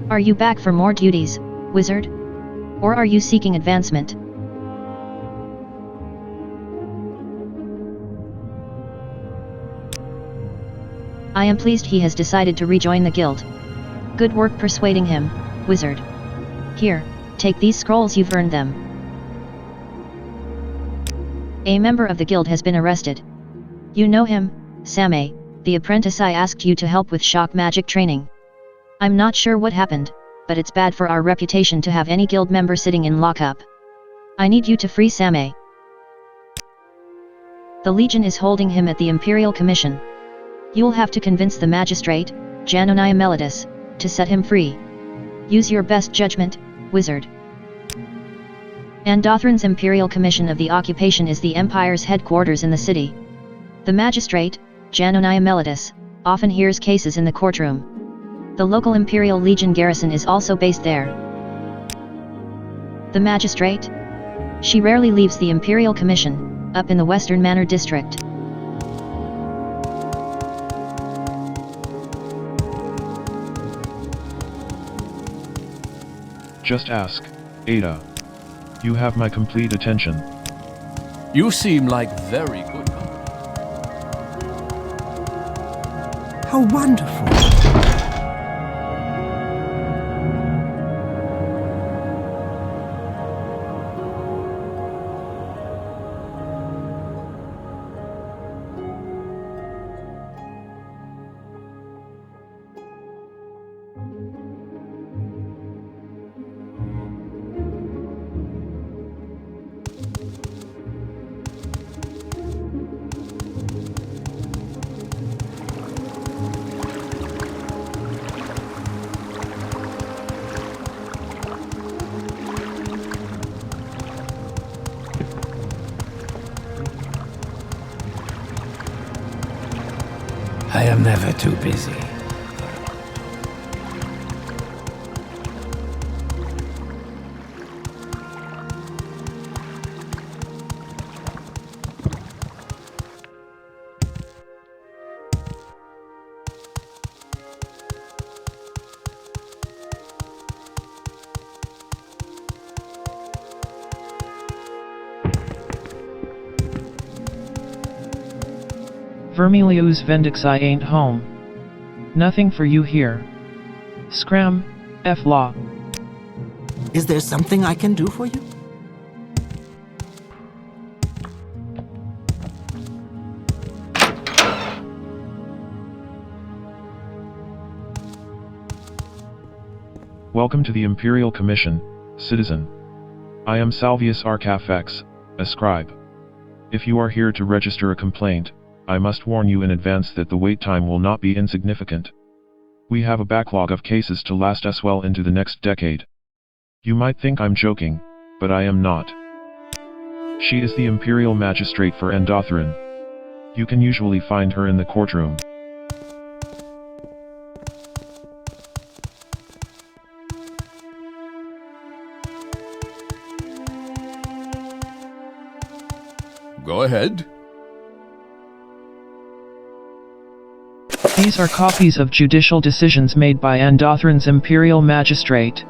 Are you back for more duties, wizard? Or are you seeking advancement? I am pleased he has decided to rejoin the guild. Good work persuading him, wizard. Here, take these scrolls, you've earned them. A member of the guild has been arrested. You know him, Samay, the apprentice I asked you to help with shock magic training. I'm not sure what happened, but it's bad for our reputation to have any guild member sitting in lockup. I need you to free Samay. The Legion is holding him at the Imperial Commission. You'll have to convince the magistrate, Janoniah Melodus, to set him free. Use your best judgment, wizard. Andothran's Imperial Commission of the Occupation is the Empire's headquarters in the city. The magistrate, Janoniah Melodus, often hears cases in the courtroom. The local Imperial Legion garrison is also based there. The magistrate? She rarely leaves the Imperial Commission, up in the Western Manor District. Just ask, Ada. You have my complete attention. You seem like very good company. How wonderful! I am never too busy. Vermilius Vendix, I ain't home. Nothing for you here. Scram, F-Law. Is there something I can do for you? Welcome to the Imperial Commission, citizen. I am Salvius Arcafex, a scribe. If you are here to register a complaint, I must warn you in advance that the wait time will not be insignificant. We have a backlog of cases to last us well into the next decade. You might think I'm joking, but I am not. She is the Imperial Magistrate for Andothran. You can usually find her in the courtroom. Go ahead. These are copies of judicial decisions made by Andothran's Imperial Magistrate.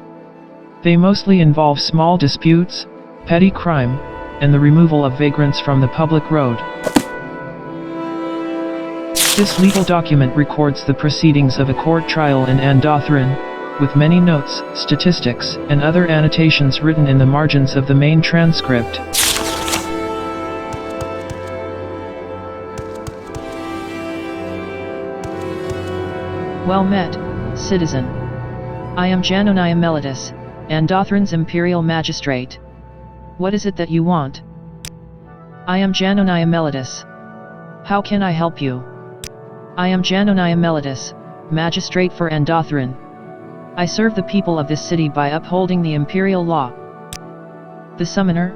They mostly involve small disputes, petty crime, and the removal of vagrants from the public road. This legal document records the proceedings of a court trial in Andothran, with many notes, statistics, and other annotations written in the margins of the main transcript. Well met, citizen. I am Janoniah Melodus, Andothran's Imperial Magistrate. What is it that you want? I am Janoniah Melodus. How can I help you? I am Janoniah Melodus, Magistrate for Andothran. I serve the people of this city by upholding the Imperial law. The summoner?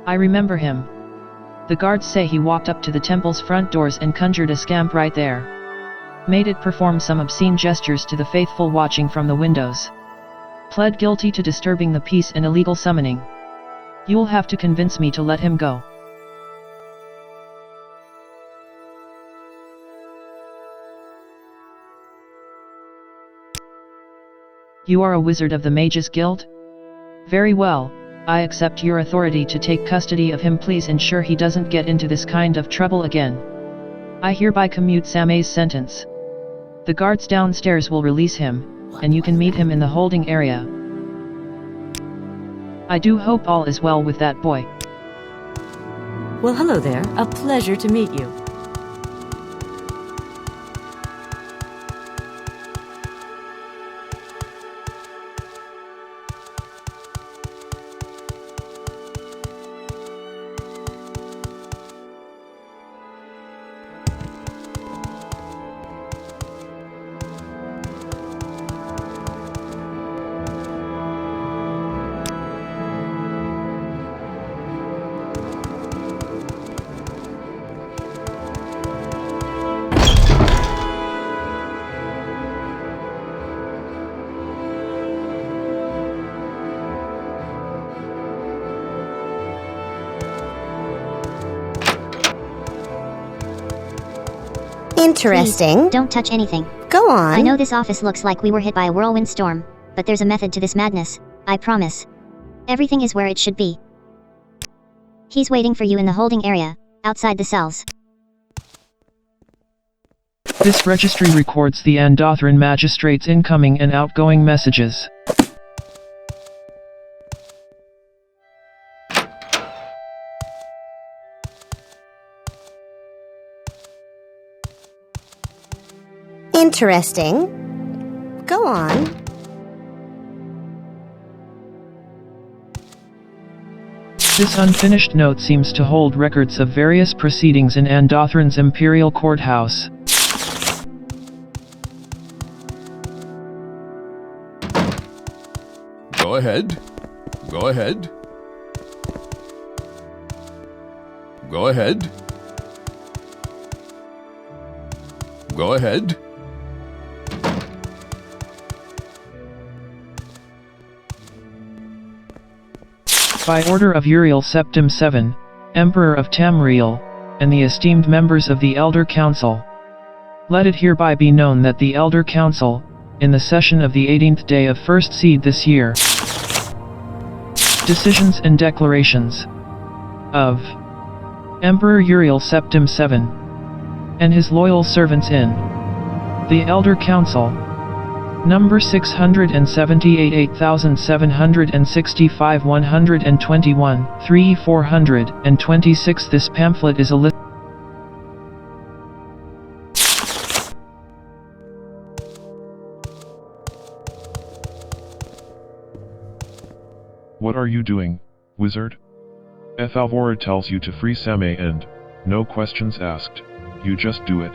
I remember him. The guards say he walked up to the temple's front doors and conjured a scamp right there. Made it perform some obscene gestures to the faithful watching from the windows. Pled guilty to disturbing the peace and illegal summoning. You'll have to convince me to let him go. You are a wizard of the Mages Guild? Very well, I accept your authority to take custody of him. Please ensure he doesn't get into this kind of trouble again. I hereby commute Same's sentence. The guards downstairs will release him, and you can meet him in the holding area. I do hope all is well with that boy. Well, hello there. A pleasure to meet you. Interesting. Please, don't touch anything. Go on. I know this office looks like we were hit by a whirlwind storm, but there's a method to this madness, I promise. Everything is where it should be. He's waiting for you in the holding area, outside the cells. This registry records the Andothran magistrate's incoming and outgoing messages. Interesting. Go on. This unfinished note seems to hold records of various proceedings in Andothran's imperial courthouse. Go ahead. Go ahead. Go ahead. Go ahead. By order of Uriel Septim VII, Emperor of Tamriel, and the esteemed members of the Elder Council, let it hereby be known that the Elder Council, in the session of the 18th day of First Seed this year, decisions and declarations of Emperor Uriel Septim VII and his loyal servants in the Elder Council, number 678 8765 121 3 426. This pamphlet is a list. What are you doing, wizard? Ethalvora tells you to free Same and, no questions asked, you just do it.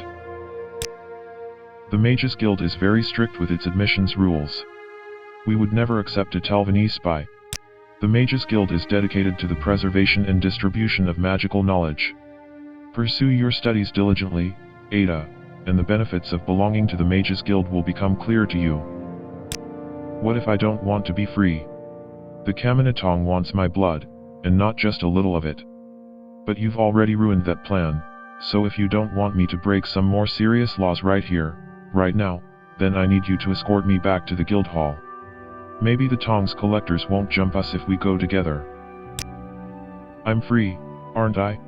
The Mages Guild is very strict with its admissions rules. We would never accept a Telvanese spy. The Mages Guild is dedicated to the preservation and distribution of magical knowledge. Pursue your studies diligently, Ada, and the benefits of belonging to the Mages Guild will become clear to you. What if I don't want to be free? The Kaminatong wants my blood, and not just a little of it. But you've already ruined that plan, so if you don't want me to break some more serious laws right here, right now, then I need you to escort me back to the guild hall. Maybe the Tongs collectors won't jump us if we go together. I'm free, aren't I?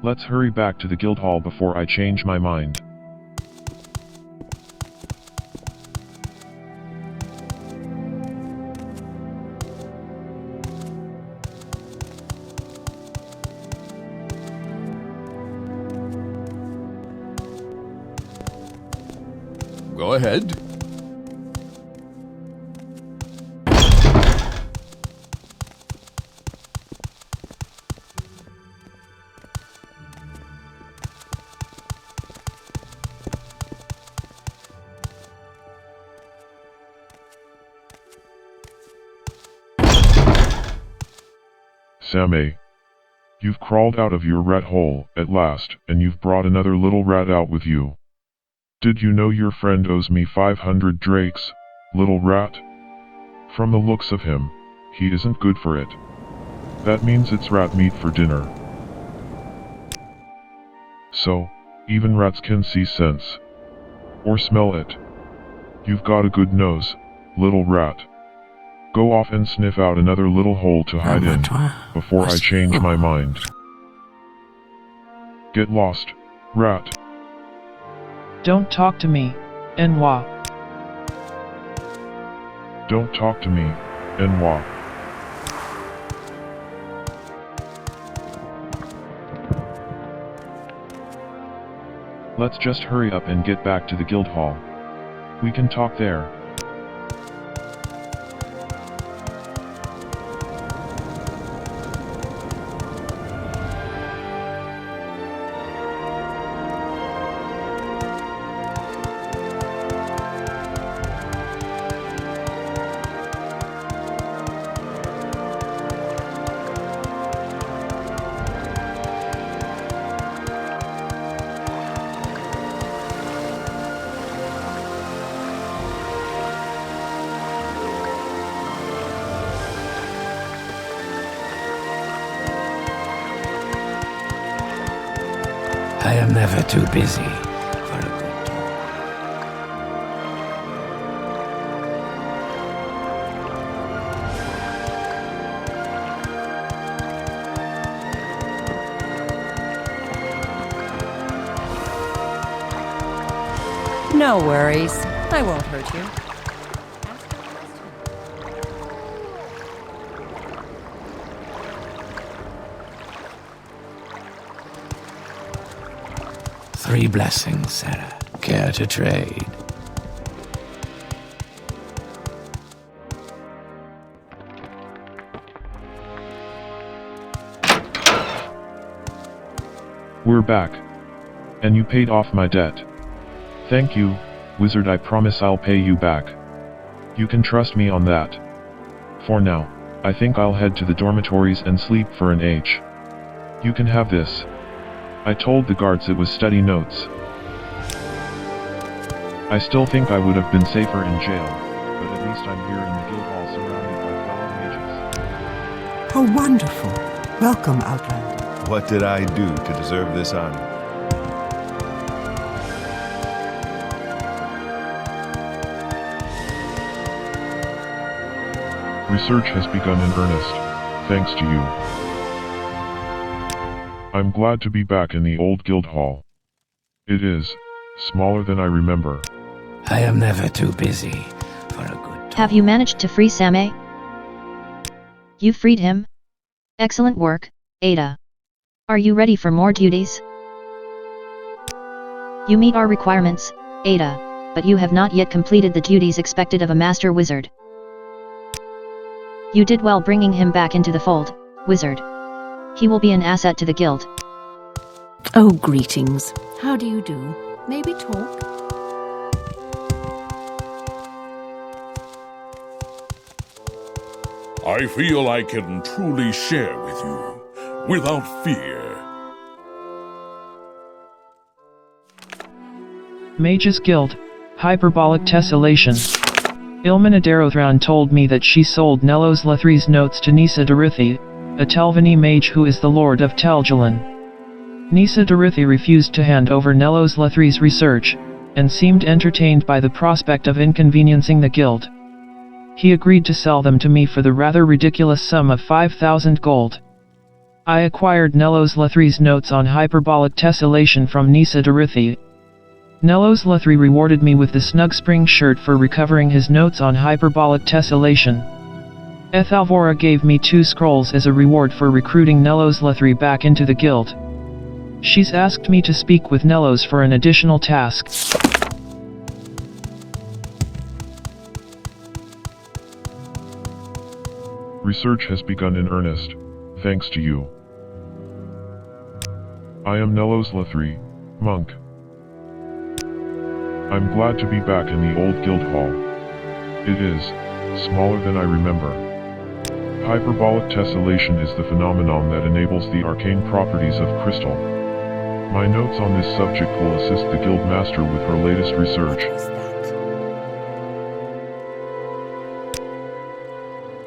Let's hurry back to the guild hall before I change my mind. Go ahead. Same. You've crawled out of your rat hole, at last, and you've brought another little rat out with you. Did you know your friend owes me 500 drakes, little rat? From the looks of him, he isn't good for it. That means it's rat meat for dinner. So, even rats can see sense. Or smell it. You've got a good nose, little rat. Go off and sniff out another little hole to hide in, before I change my mind. Get lost, rat. Don't talk to me, Enwa. Don't talk to me, Enwa. Let's just hurry up and get back to the guild hall. We can talk there. I am never too busy for a good talk. No worries. I won't hurt you. Three blessings, Sarah. Care to trade? We're back. And you paid off my debt. Thank you, wizard. I promise I'll pay you back. You can trust me on that. For now, I think I'll head to the dormitories and sleep for an age. You can have this. I told the guards it was study notes. I still think I would have been safer in jail, but at least I'm here in the guild hall surrounded by fellow mages. How wonderful. Welcome, Outlander. What did I do to deserve this honor? Research has begun in earnest, thanks to you. I'm glad to be back in the old guild hall. It is smaller than I remember. I am never too busy for a good talk. Have you managed to free Samay? You freed him? Excellent work, Ada. Are you ready for more duties? You meet our requirements, Ada, but you have not yet completed the duties expected of a master wizard. You did well bringing him back into the fold, wizard. He will be an asset to the guild. Oh, greetings. How do you do? Maybe talk? I feel I can truly share with you, without fear. Mages Guild, Hyperbolic Tesselation. Ilmanadarothran told me that she sold Nelos Llothri's notes to Nisa Dorithi, a Telvanni mage who is the Lord of Tel'Jalan. Nisa Dorithi refused to hand over Nelos Llothri's research, and seemed entertained by the prospect of inconveniencing the guild. He agreed to sell them to me for the rather ridiculous sum of 5,000 gold. I acquired Nelos Llothri's notes on Hyperbolic Tesselation from Nisa Dorithi. Nelos Llothri rewarded me with the Snug Spring shirt for recovering his notes on Hyperbolic Tesselation. Ethalvora gave me 2 scrolls as a reward for recruiting Nelos Llothri back into the guild. She's asked me to speak with Nelos for an additional task. Research has begun in earnest, thanks to you. I am Nelos Llothri, monk. I'm glad to be back in the old guild hall. It is smaller than I remember. Hyperbolic Tesselation is the phenomenon that enables the arcane properties of crystal. My notes on this subject will assist the guild master with her latest research.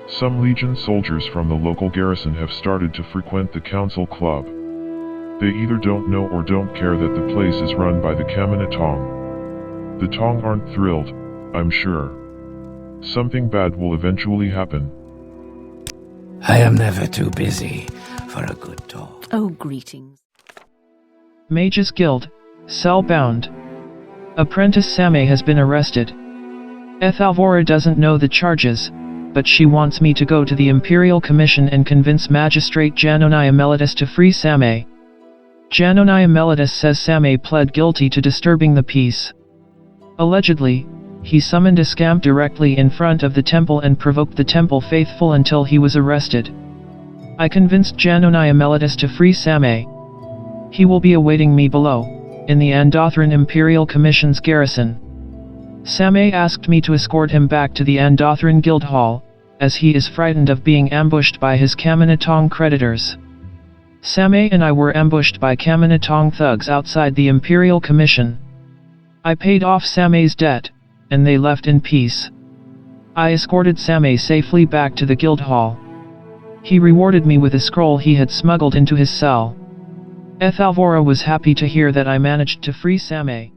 Some Legion soldiers from the local garrison have started to frequent the council club. They either don't know or don't care that the place is run by the Kamina Tong. The Tong aren't thrilled, I'm sure. Something bad will eventually happen. I am never too busy for a good talk. Oh, greetings. Mages Guild, Cell-bound. Apprentice Same has been arrested. Ethalvora doesn't know the charges, but she wants me to go to the Imperial Commission and convince Magistrate Janoniah Mellitus to free Same. Janoniah Mellitus says Same pled guilty to disturbing the peace. Allegedly, he summoned a scamp directly in front of the temple and provoked the temple faithful until he was arrested. I convinced Janoniah Mellitus to free Same. He will be awaiting me below, in the Andothran Imperial Commission's garrison. Same asked me to escort him back to the Andothran Guild Hall, as he is frightened of being ambushed by his Kaminatong creditors. Same and I were ambushed by Kaminatong thugs outside the Imperial Commission. I paid off Same's debt, and they left in peace. I escorted Same safely back to the guild hall. He rewarded me with a scroll he had smuggled into his cell. Ethalvora was happy to hear that I managed to free Same.